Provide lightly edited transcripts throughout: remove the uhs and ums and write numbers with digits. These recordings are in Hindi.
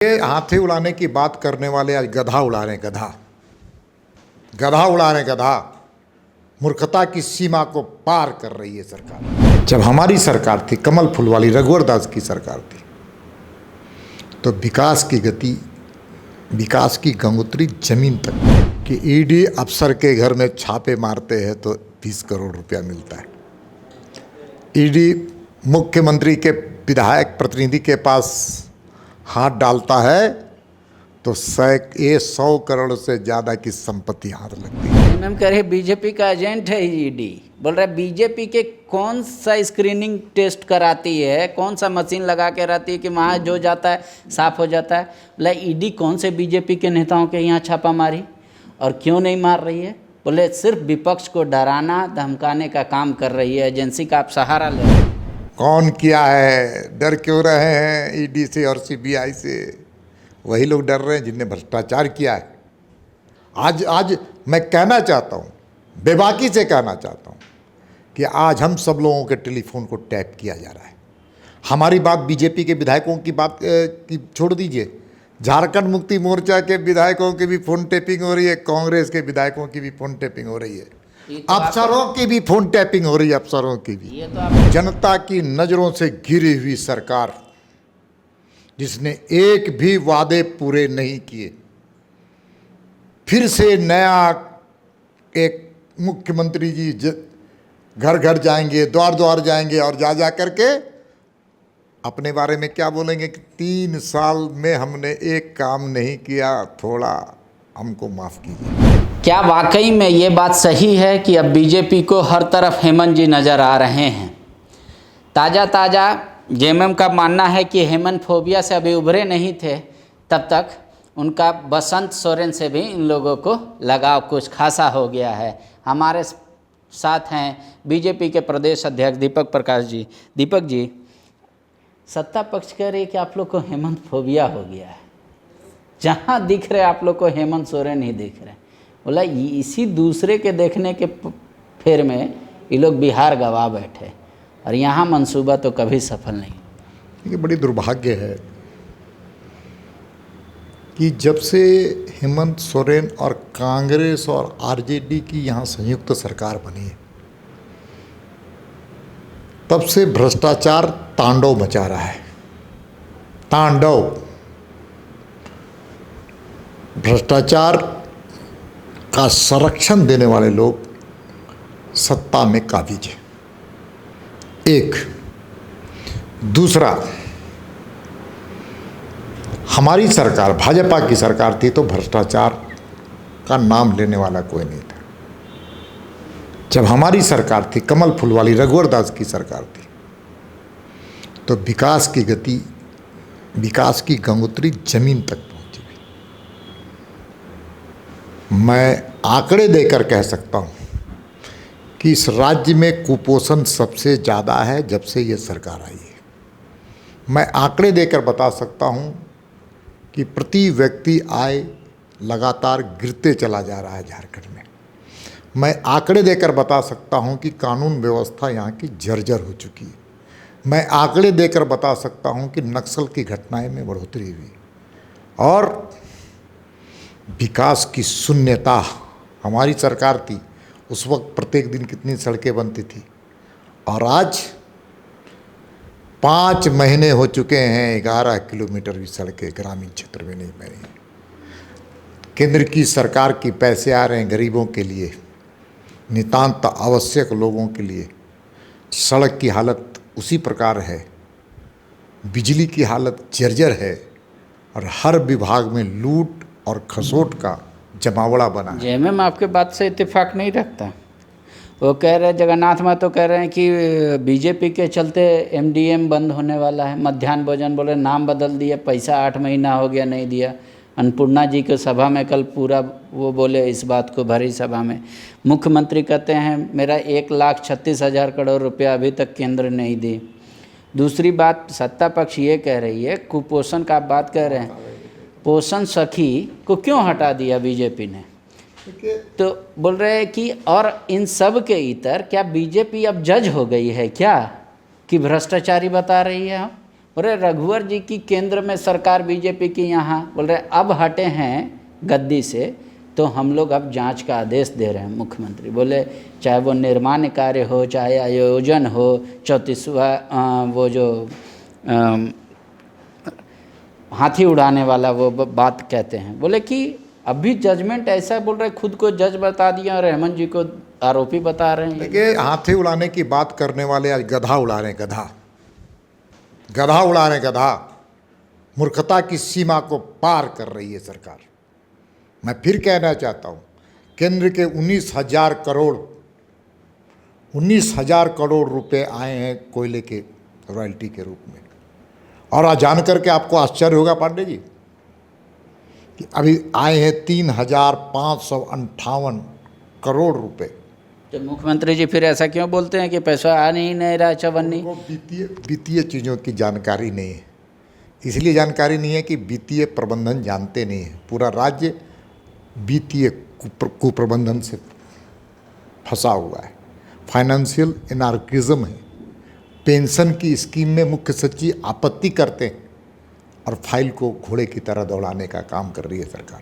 ये हाथी उड़ाने की बात करने वाले आज गधा उड़ा रहे हैं। गधा उड़ा रहे हैं। गधा मूर्खता की सीमा को पार कर रही है सरकार। जब हमारी सरकार थी, कमल फूल वाली रघुवर दास की सरकार थी, तो विकास की गति, विकास की गंगोत्री जमीन तक कि ईडी अफसर के घर में छापे मारते हैं तो 20 करोड़ रुपया मिलता है। ईडी मुख्यमंत्री के विधायक प्रतिनिधि के पास हाथ डालता है तो 100 करोड़ से ज़्यादा की संपत्ति हाथ लगती है। मैम कह रहे बीजेपी का एजेंट है ईडी। बोल रहा है बीजेपी के कौन सा स्क्रीनिंग टेस्ट कराती है, कौन सा मशीन लगा के रहती है कि वहाँ जो जाता है साफ हो जाता है। बोला ईडी कौन से बीजेपी के नेताओं के यहाँ छापा मारी और क्यों नहीं मार रही है। बोले सिर्फ विपक्ष को डराना धमकाने का काम कर रही है, एजेंसी का आप सहारा ले रहे हैं। कौन किया है? डर क्यों रहे हैं ईडी से और सीबीआई से? वही लोग डर रहे हैं जिनने भ्रष्टाचार किया है। आज मैं कहना चाहता हूँ, बेबाकी से कहना चाहता हूँ कि आज हम सब लोगों के टेलीफोन को टैप किया जा रहा है। हमारी बात बीजेपी के विधायकों की बात की छोड़ दीजिए, झारखंड मुक्ति मोर्चा के विधायकों की भी फ़ोन टैपिंग हो रही है, कांग्रेस के विधायकों की भी फ़ोन टैपिंग हो रही है, अफसरों की भी फ़ोन टैपिंग हो रही है, अफसरों की भी। जनता की नज़रों से घिरी हुई सरकार जिसने एक भी वादे पूरे नहीं किए, फिर से नया एक मुख्यमंत्री जी घर घर जाएंगे, द्वार द्वार जाएंगे और जा करके अपने बारे में क्या बोलेंगे कि 3 साल में हमने एक काम नहीं किया, थोड़ा हमको माफ़ कीजिए। क्या वाकई में ये बात सही है कि अब बीजेपी को हर तरफ हेमंत जी नज़र आ रहे हैं? ताज़ा जेएमएम का मानना है कि हेमंत फोबिया से अभी उभरे नहीं थे, तब तक उनका बसंत सोरेन से भी इन लोगों को लगाव कुछ खासा हो गया है। हमारे साथ हैं बीजेपी के प्रदेश अध्यक्ष दीपक प्रकाश जी। दीपक जी, सत्ता पक्ष कह रही है कि आप लोग को हेमंत फोबिया हो गया है, जहाँ दिख रहे आप लोग को हेमंत सोरेन ही दिख रहे हैं। बोला इसी दूसरे के देखने के फेर में ये लोग बिहार गवा बैठे और यहाँ मंसूबा तो कभी सफल नहीं। ये बड़ी दुर्भाग्य है कि जब से हेमंत सोरेन और कांग्रेस और आरजेडी की यहाँ संयुक्त सरकार बनी है, तब से भ्रष्टाचार तांडव मचा रहा है। तांडव भ्रष्टाचार का संरक्षण देने वाले लोग सत्ता में काबिज है। एक दूसरा, हमारी सरकार भाजपा की सरकार थी तो भ्रष्टाचार का नाम लेने वाला कोई नहीं था। जब हमारी सरकार थी, कमल फूल वाली रघुवर दास की सरकार थी, तो विकास की गति, विकास की गंगोत्री जमीन तक पहुंची हुई। मैं आंकड़े देकर कह सकता हूं कि इस राज्य में कुपोषण सबसे ज़्यादा है जब से ये सरकार आई है। मैं आंकड़े देकर बता सकता हूं कि प्रति व्यक्ति आय लगातार गिरते चला जा रहा है झारखंड में। मैं आंकड़े देकर बता सकता हूं कि कानून व्यवस्था यहाँ की जर्जर हो चुकी है। मैं आंकड़े देकर बता सकता हूं कि नक्सल की घटनाएं में बढ़ोतरी हुई और विकास की शून्यता। हमारी सरकार थी उस वक्त प्रत्येक दिन कितनी सड़कें बनती थी और आज 5 महीने हो चुके हैं 11 किलोमीटर की सड़कें ग्रामीण क्षेत्र में नहीं बनी। केंद्र की सरकार की पैसे आ रहे हैं गरीबों के लिए, नितांत आवश्यक लोगों के लिए। सड़क की हालत उसी प्रकार है, बिजली की हालत जर्जर है और हर विभाग में लूट और खसोट का जमावड़ा बना है। जेएमएम आपके बात से इत्तेफाक नहीं रखता। वो कह रहे, जगन्नाथ महतो कह रहे हैं कि बीजेपी के चलते एमडीएम बंद होने वाला है। मध्याह्न भोजन बोले नाम बदल दिया, पैसा 8 महीना हो गया नहीं दिया। अन्नपूर्णा जी के सभा में कल पूरा वो बोले इस बात को, भरी सभा में। मुख्यमंत्री कहते हैं मेरा 1,36,000 करोड़ रुपया अभी तक केंद्र नहीं दी। दूसरी बात, सत्ता पक्ष ये कह रही है, कुपोषण का आप बात कह रहे हैं, पोषण सखी को क्यों हटा दिया बीजेपी ने? तो बोल रहे हैं कि और इन सब के इतर क्या बीजेपी अब जज हो गई है क्या कि भ्रष्टाचारी बता रही है हम? बोले रघुवर जी की केंद्र में सरकार बीजेपी की यहाँ बोल रहे अब हटे हैं गद्दी से तो हम लोग अब जांच का आदेश दे रहे हैं। मुख्यमंत्री बोले चाहे वो निर्माण कार्य हो, चाहे आयोजन हो, 34वां वो जो हाथी उड़ाने वाला वो बात कहते हैं। बोले कि अभी जजमेंट ऐसा बोल रहे खुद को जज बता दिया और हेमंत जी को आरोपी बता रहे हैं। देखिए हाथी उड़ाने की बात करने वाले आज गधा उड़ा रहे हैं, गधा उड़ा रहे हैं, गधा। मूर्खता की सीमा को पार कर रही है सरकार। मैं फिर कहना चाहता हूँ केंद्र के 19,000 करोड़ रुपए आए हैं कोयले के रॉयल्टी के रूप में। और आज जान करके आपको आश्चर्य होगा पांडे जी कि अभी आए हैं 3,558 करोड़ रुपए। तो मुख्यमंत्री जी फिर ऐसा क्यों बोलते हैं कि पैसा आ नहीं रहा चवन्नी? वो वित्तीय चीज़ों की जानकारी नहीं है, इसलिए जानकारी नहीं है कि वित्तीय प्रबंधन जानते नहीं है। पूरा राज्य वित्तीय कुप्रबंधन से फंसा हुआ है, फाइनेंशियल एनार्किज्म है। पेंशन की स्कीम में मुख्य सचिव आपत्ति करते हैं और फाइल को घोड़े की तरह दौड़ाने का काम कर रही है सरकार।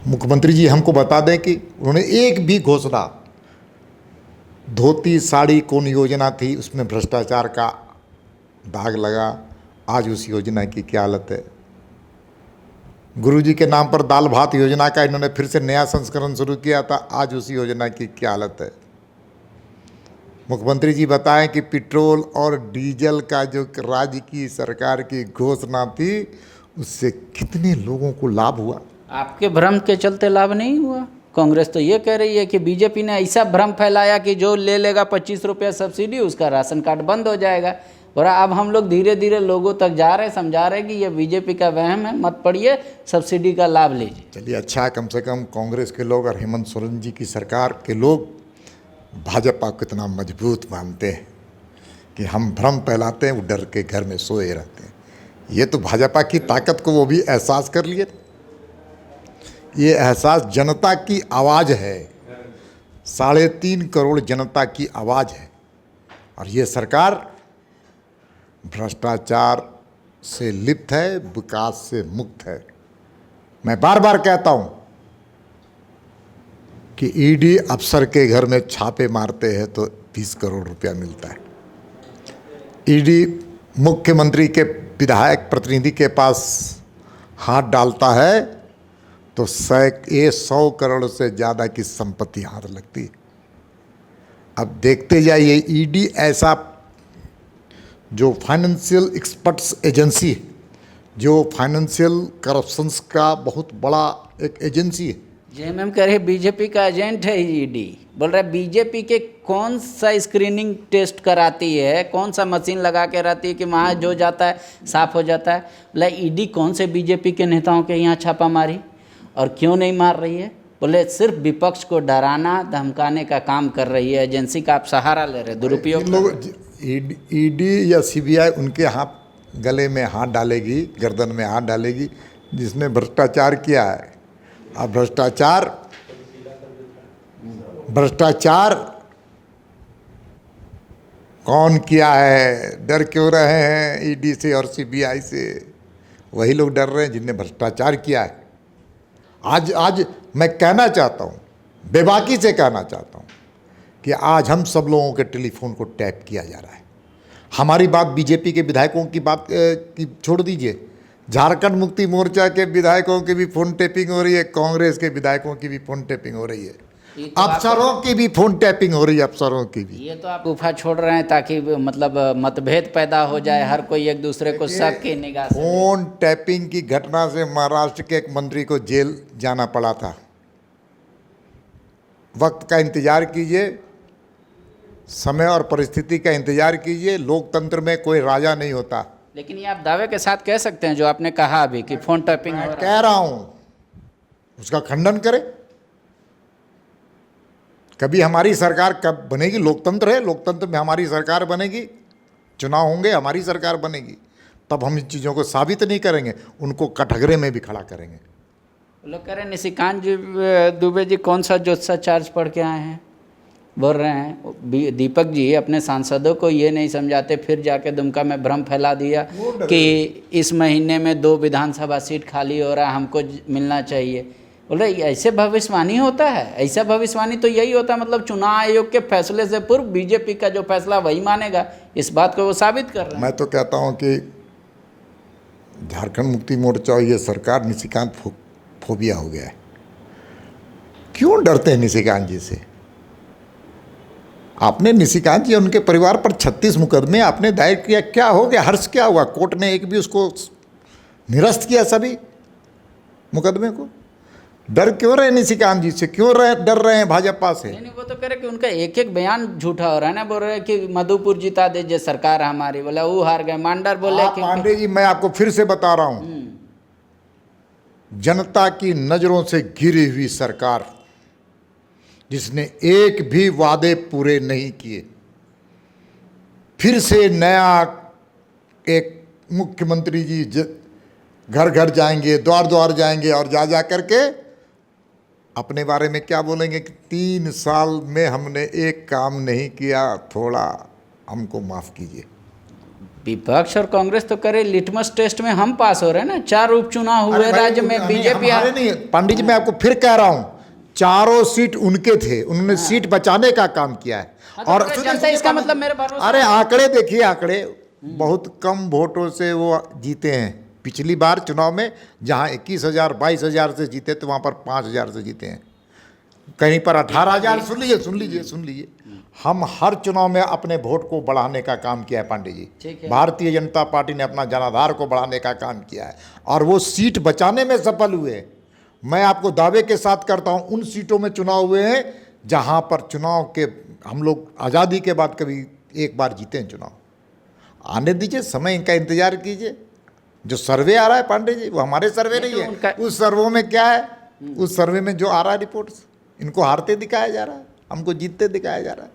मुख्यमंत्री जी हमको बता दें कि उन्होंने एक भी घोषणा, धोती साड़ी कौन योजना थी उसमें भ्रष्टाचार का दाग लगा, आज उस योजना की क्या हालत है। गुरुजी के नाम पर दाल भात योजना का इन्होंने फिर से नया संस्करण शुरू किया था, आज उस योजना की क्या हालत है। मुख्यमंत्री जी बताएं कि पेट्रोल और डीजल का जो राज्य की सरकार की घोषणा थी उससे कितने लोगों को लाभ हुआ। आपके भ्रम के चलते लाभ नहीं हुआ। कांग्रेस तो ये कह रही है कि बीजेपी ने ऐसा भ्रम फैलाया कि जो ले लेगा 25 रुपया सब्सिडी उसका राशन कार्ड बंद हो जाएगा। और अब हम लोग धीरे धीरे लोगों तक जा रहे हैं, समझा रहे हैं कि ये बीजेपी का वहम है, मत पड़िए, सब्सिडी का लाभ लीजिए। चलिए अच्छा, कम से कम कांग्रेस के लोग और हेमंत सोरेन जी की सरकार के लोग भाजपा को इतना मजबूत मानते हैं कि हम भ्रम फैलाते हैं, वो डर के घर में सोए रहते हैं। ये तो भाजपा की ताकत को वो भी एहसास कर लिए। ये एहसास जनता की आवाज़ है, 3.5 करोड़ जनता की आवाज़ है। और ये सरकार भ्रष्टाचार से लिप्त है, विकास से मुक्त है। मैं बार बार कहता हूँ कि ईडी अफसर के घर में छापे मारते हैं तो 20 करोड़ रुपया मिलता है। ईडी मुख्यमंत्री के विधायक प्रतिनिधि के पास हाथ डालता है तो 100 करोड़ से ज़्यादा की संपत्ति हाथ लगती है। अब देखते जाइए, ईडी ऐसा जो फाइनेंशियल एक्सपर्ट्स एजेंसी है, जो फाइनेंशियल करप्शंस का बहुत बड़ा एक एजेंसी है। जेएमएम कह रहे बीजेपी का एजेंट है ईडी। बोल रहा है बीजेपी के कौन सा स्क्रीनिंग टेस्ट कराती है, कौन सा मशीन लगा के रहती है कि वहाँ जो जाता है साफ हो जाता है। बोला ईडी कौन से बीजेपी के नेताओं के यहाँ छापा मारी और क्यों नहीं मार रही है। बोले सिर्फ विपक्ष को डराना धमकाने का काम कर रही है, एजेंसी का आप सहारा ले रहे, दुरुपयोग। लोग ईडी या सीबीआई उनके हाथ गले में हाथ डालेगी, गर्दन में हाथ डालेगी जिसने भ्रष्टाचार किया है। अब भ्रष्टाचार कौन किया है, डर क्यों रहे हैं ईडी से और सीबीआई से? वही लोग डर रहे हैं जिनने भ्रष्टाचार किया है। आज मैं कहना चाहता हूँ, बेबाकी से कहना चाहता हूँ कि आज हम सब लोगों के टेलीफोन को टैप किया जा रहा है। हमारी बात बीजेपी के विधायकों की बात की छोड़ दीजिए, झारखंड मुक्ति मोर्चा के विधायकों की भी फोन टैपिंग हो रही है, कांग्रेस के विधायकों की भी फोन टैपिंग हो रही है, अफसरों की भी फोन टैपिंग हो रही है, अफसरों की भी। ये तो आप गुफा छोड़ रहे हैं ताकि मतलब मतभेद पैदा हो जाए, हर कोई एक दूसरे को शक की निगाह से। फोन टैपिंग की घटना से महाराष्ट्र के एक मंत्री को जेल जाना पड़ा था। वक्त का इंतजार कीजिए, समय और परिस्थिति का इंतजार कीजिए। लोकतंत्र में कोई राजा नहीं होता। लेकिन ये आप दावे के साथ कह सकते हैं जो आपने कहा अभी कि फोन टैपिंग हो रहा है। कह रहा हूं, उसका खंडन करें। कभी हमारी सरकार कब बनेगी? लोकतंत्र है, लोकतंत्र में हमारी सरकार बनेगी, चुनाव होंगे, हमारी सरकार बनेगी, तब हम इन चीज़ों को साबित नहीं करेंगे, उनको कटघरे में भी खड़ा करेंगे। लोग कह रहे हैं निशिकांत दुबे जी कौन सा जोत्सा चार्ज पढ़ के आए हैं? बोल रहे हैं दीपक जी अपने सांसदों को ये नहीं समझाते, फिर जाके दुमका में भ्रम फैला दिया कि इस महीने में 2 विधानसभा सीट खाली हो रहा है, हमको मिलना चाहिए। बोल रहे ऐसे भविष्यवाणी होता है? ऐसा भविष्यवाणी तो यही होता है, मतलब चुनाव आयोग के फैसले से पूर्व बीजेपी का जो फैसला वही मानेगा, इस बात को वो साबित कर रहे हैं। मैं तो कहता हूँ कि झारखंड मुक्ति मोर्चा और ये सरकार निशिकांत फोबिया हो गया है। क्यों डरते हैं निशिकांत जी से? आपने निशिकांत जी उनके परिवार पर 36 मुकदमे आपने दायर किया, क्या हो गया? हर्ष क्या हुआ? कोर्ट ने एक भी उसको निरस्त किया सभी मुकदमे को? डर क्यों रहे निशिकांत जी से? क्यों डर रहे हैं भाजपा से? नहीं, वो तो कह रहे कि उनका एक एक बयान झूठा हो रहा है ना। बोल रहे हैं कि मधुपुर जिता दीजिए सरकार हमारी, बोला वो हार गए। मांडर बोले कि पांडे जी मैं आपको फिर से बता रहा हूं, जनता की नजरों से गिरी हुई सरकार जिसने एक भी वादे पूरे नहीं किए, फिर से नया एक मुख्यमंत्री जी घर घर जाएंगे, द्वार द्वार जाएंगे और जा करके अपने बारे में क्या बोलेंगे कि 3 साल में हमने एक काम नहीं किया, थोड़ा हमको माफ कीजिए। विपक्ष और कांग्रेस तो करे लिटमस टेस्ट में हम पास हो रहे हैं ना। 4 उपचुनाव हुए राज्य में, बीजेपी नहीं। पंडित जी मैं आपको फिर कह रहा हूं, 4 सीट उनके थे, उन्होंने सीट बचाने का काम किया है। और जनता इसका मतलब मेरे भरोसा। अरे आंकड़े देखिए, आंकड़े बहुत कम वोटों से वो जीते हैं। पिछली बार चुनाव में जहां 21,000 22,000 से जीते थे वहां पर 5,000 से जीते हैं, कहीं पर 18,000। सुन लीजिए हम हर चुनाव में अपने वोट को बढ़ाने का काम किया है पांडे जी। भारतीय जनता पार्टी ने अपना जनाधार को बढ़ाने का काम किया है और वो सीट बचाने में सफल हुए। मैं आपको दावे के साथ करता हूं, उन सीटों में चुनाव हुए हैं जहां पर चुनाव के हम लोग आज़ादी के बाद कभी एक बार जीते हैं चुनाव। आने दीजिए, समय इनका इंतजार कीजिए। जो सर्वे आ रहा है पांडे जी वो हमारे सर्वे नहीं है। उस सर्वे में क्या है? उस सर्वे में जो आ रहा है रिपोर्ट्स, इनको हारते दिखाया जा रहा है, हमको जीतते दिखाया जा रहा है।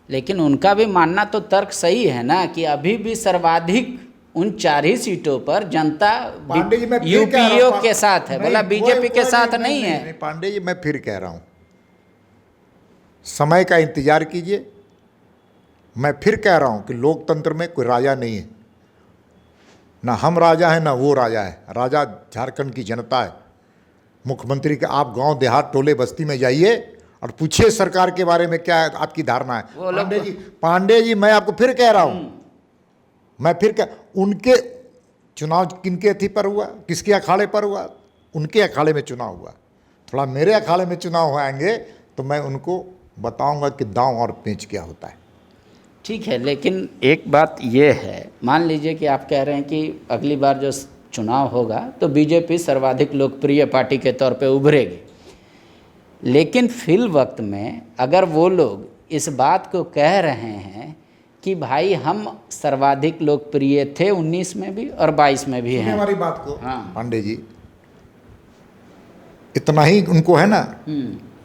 लेकिन उनका भी मानना तो तर्क सही है ना कि अभी भी सर्वाधिक उन 4 ही सीटों पर जनता यूपीओ के साथ है, बोला बीजेपी के साथ नहीं है। पांडे जी मैं फिर कह रहा हूं, समय का इंतजार कीजिए। मैं फिर कह रहा हूं कि लोकतंत्र में कोई राजा नहीं है, ना हम राजा हैं ना वो राजा है। राजा झारखंड की जनता है। मुख्यमंत्री के आप गांव देहात टोले बस्ती में जाइए और पूछिए सरकार के बारे में क्या आपकी धारणा है। पांडे जी मैं आपको फिर कह रहा हूं, उनके चुनाव किनके थी पर हुआ, किसके अखाड़े पर हुआ? उनके अखाड़े में चुनाव हुआ। थोड़ा मेरे अखाड़े में चुनाव आएंगे तो मैं उनको बताऊंगा कि दांव और पेंच क्या होता है। ठीक है, लेकिन एक बात ये है, मान लीजिए कि आप कह रहे हैं कि अगली बार जो चुनाव होगा तो बीजेपी सर्वाधिक लोकप्रिय पार्टी के तौर पे उभरेगी, लेकिन फिल वक्त में अगर वो लोग इस बात को कह रहे हैं कि भाई हम सर्वाधिक लोकप्रिय थे 19 में भी और 22 में भी हैं। हमारी बात को पांडे जी इतना ही उनको है ना,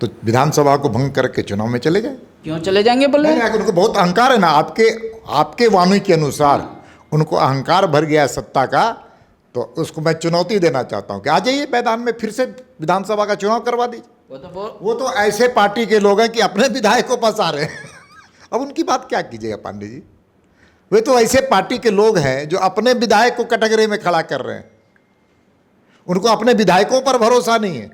तो विधानसभा को भंग करके चुनाव में चले जाए। क्यों चले जाएंगे बोले? उनको बहुत अहंकार है ना, आपके वाणी के अनुसार उनको अहंकार भर गया सत्ता का। तो उसको मैं चुनौती देना चाहता हूं कि आ जाइए मैदान में, फिर से विधानसभा का चुनाव करवा दीजिए। वो तो ऐसे पार्टी के लोग हैं कि अपने विधायक को फंसा रहे हैं। अब उनकी बात क्या कीजिएगा पांडे जी? वे तो ऐसे पार्टी के लोग हैं जो अपने विधायक को कटघरे में खड़ा कर रहे हैं। उनको अपने विधायकों पर भरोसा नहीं है।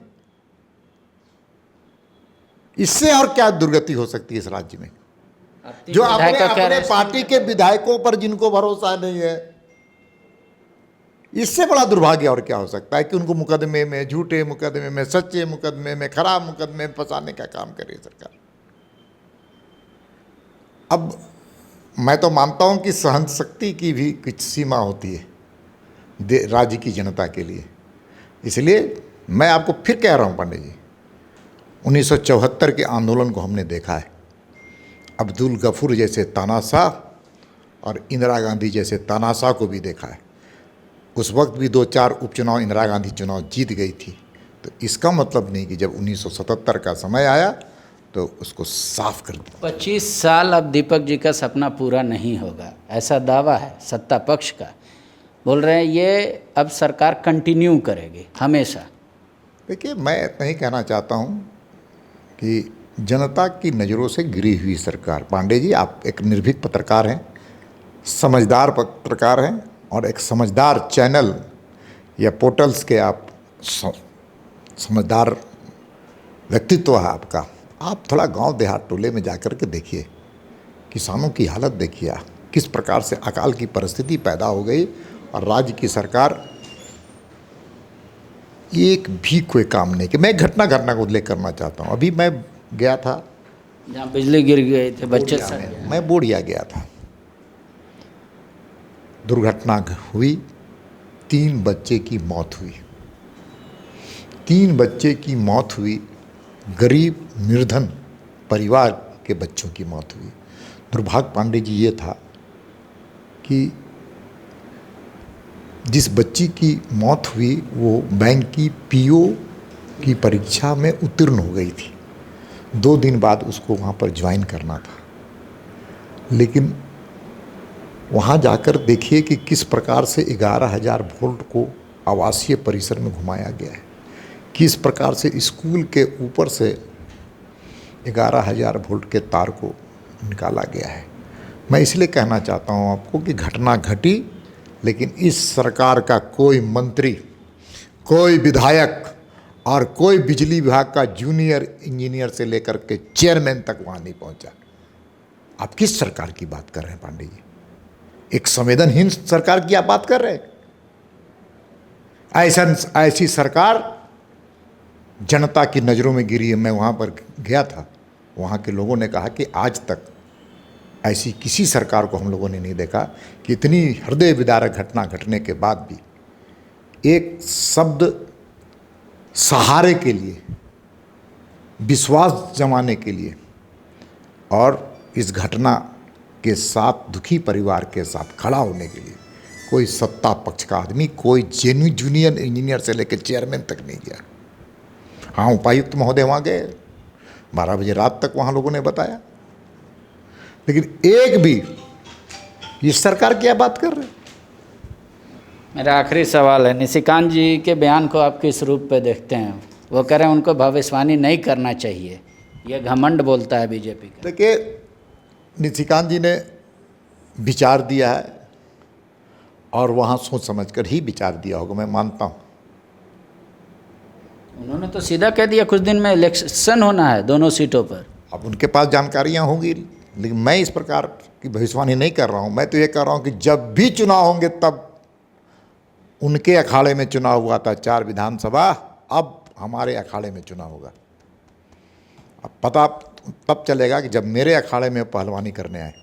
इससे और क्या दुर्गति हो सकती है इस राज्य में? जो अपने पार्टी के विधायकों पर जिनको भरोसा नहीं है, इससे बड़ा दुर्भाग्य और क्या हो सकता है कि उनको मुकदमे में, झूठे मुकदमे में, सच्चे मुकदमे में, खराब मुकदमे में फंसाने का काम करे सरकार। अब मैं तो मानता हूं कि सहन शक्ति की भी कुछ सीमा होती है राज्य की जनता के लिए। इसलिए मैं आपको फिर कह रहा हूं पांडे जी, 1974 के आंदोलन को हमने देखा है। अब्दुल गफूर जैसे तानाशाह और इंदिरा गांधी जैसे तानाशाह को भी देखा है। उस वक्त भी 2-4 उपचुनाव इंदिरा गांधी चुनाव जीत गई थी। तो इसका मतलब नहीं कि जब 1977 का समय आया तो उसको साफ कर दिया। 25 साल अब दीपक जी का सपना पूरा नहीं होगा, ऐसा दावा है सत्ता पक्ष का। बोल रहे हैं ये अब सरकार कंटिन्यू करेगी हमेशा। देखिए मैं इतना ही कहना चाहता हूँ कि जनता की नज़रों से गिरी हुई सरकार। पांडे जी, आप एक निर्भीक पत्रकार हैं, समझदार पत्रकार हैं और एक समझदार चैनल या पोर्टल्स के आप समझदार व्यक्तित्व है आपका। आप थोड़ा गांव देहात टोले में जाकर के देखिए, किसानों की हालत देखिए, किस प्रकार से अकाल की परिस्थिति पैदा हो गई और राज्य की सरकार एक भी कोई काम नहीं किया। मैं एक घटना का उल्लेख करना चाहता हूँ। अभी मैं गया था जहाँ बिजली गिर गए थे, बच्चे बोड़िया सब में, मैं बोड़िया गया था। दुर्घटना हुई, 3 बच्चे की मौत हुई। 3 बच्चे की मौत हुई, गरीब निर्धन परिवार के बच्चों की मौत हुई। दुर्भाग्य पांडे जी ये था कि जिस बच्ची की मौत हुई वो बैंक की पीओ की परीक्षा में उत्तीर्ण हो गई थी। 2 दिन बाद उसको वहाँ पर ज्वाइन करना था, लेकिन वहाँ जाकर देखिए कि किस प्रकार से 11,000 वोल्ट को आवासीय परिसर में घुमाया गया है, किस प्रकार से स्कूल के ऊपर से 11,000 वोल्ट के तार को निकाला गया है। मैं इसलिए कहना चाहता हूँ आपको कि घटना घटी, लेकिन इस सरकार का कोई मंत्री, कोई विधायक और कोई बिजली विभाग का जूनियर इंजीनियर से लेकर के चेयरमैन तक वहाँ नहीं पहुँचा। आप किस सरकार की बात कर रहे हैं पांडे जी? एक संवेदनहीन सरकार की आप बात कर रहे हैं? ऐसी सरकार जनता की नज़रों में गिरी है। मैं वहाँ पर गया था, वहाँ के लोगों ने कहा कि आज तक ऐसी किसी सरकार को हम लोगों ने नहीं देखा कि इतनी हृदय विदारक घटना घटने के बाद भी एक शब्द सहारे के लिए, विश्वास जमाने के लिए और इस घटना के साथ दुखी परिवार के साथ खड़ा होने के लिए कोई सत्ता पक्ष का आदमी, कोई जूनियर इंजीनियर से लेकर चेयरमैन तक नहीं गया। हाँ, उपायुक्त महोदय वहाँ गए, 12 बजे रात तक वहाँ लोगों ने बताया, लेकिन एक भी ये सरकार क्या बात कर रहे? मेरा आखिरी सवाल है, निशिकांत जी के बयान को आप किस रूप पे देखते हैं? वो कह रहे हैं उनको भविष्यवाणी नहीं करना चाहिए, ये घमंड बोलता है बीजेपी का। देखिए, निशिकांत जी ने विचार दिया है और वहाँ सोच समझकर ही विचार दिया होगा, मैं मानता हूँ। उन्होंने तो सीधा कह दिया कुछ दिन में इलेक्शन होना है दोनों सीटों पर। अब उनके पास जानकारियाँ होंगी, लेकिन मैं इस प्रकार की भविष्यवाणी नहीं कर रहा हूँ। मैं तो ये कह रहा हूँ कि जब भी चुनाव होंगे तब उनके अखाड़े में चुनाव हुआ था 4 विधानसभा, अब हमारे अखाड़े में चुनाव होगा। अब पता तब चलेगा कि जब मेरे अखाड़े में पहलवानी करने आए।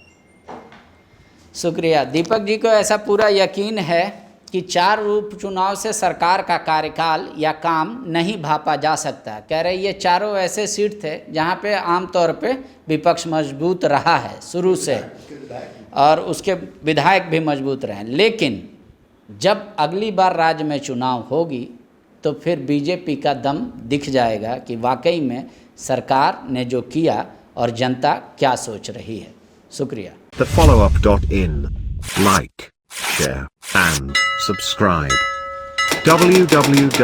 शुक्रिया। दीपक जी को ऐसा पूरा यकीन है कि 4 उपचुनाव से सरकार का कार्यकाल या काम नहीं भापा जा सकता। कह रहे ये चारों ऐसे सीट थे जहां पे आमतौर पे विपक्ष मजबूत रहा है शुरू से, और उसके विधायक भी मजबूत रहे, लेकिन जब अगली बार राज्य में चुनाव होगी तो फिर बीजेपी का दम दिख जाएगा कि वाकई में सरकार ने जो किया और जनता क्या सोच रही है। शुक्रिया। TheFollowUp.in. Like, share, and subscribe. www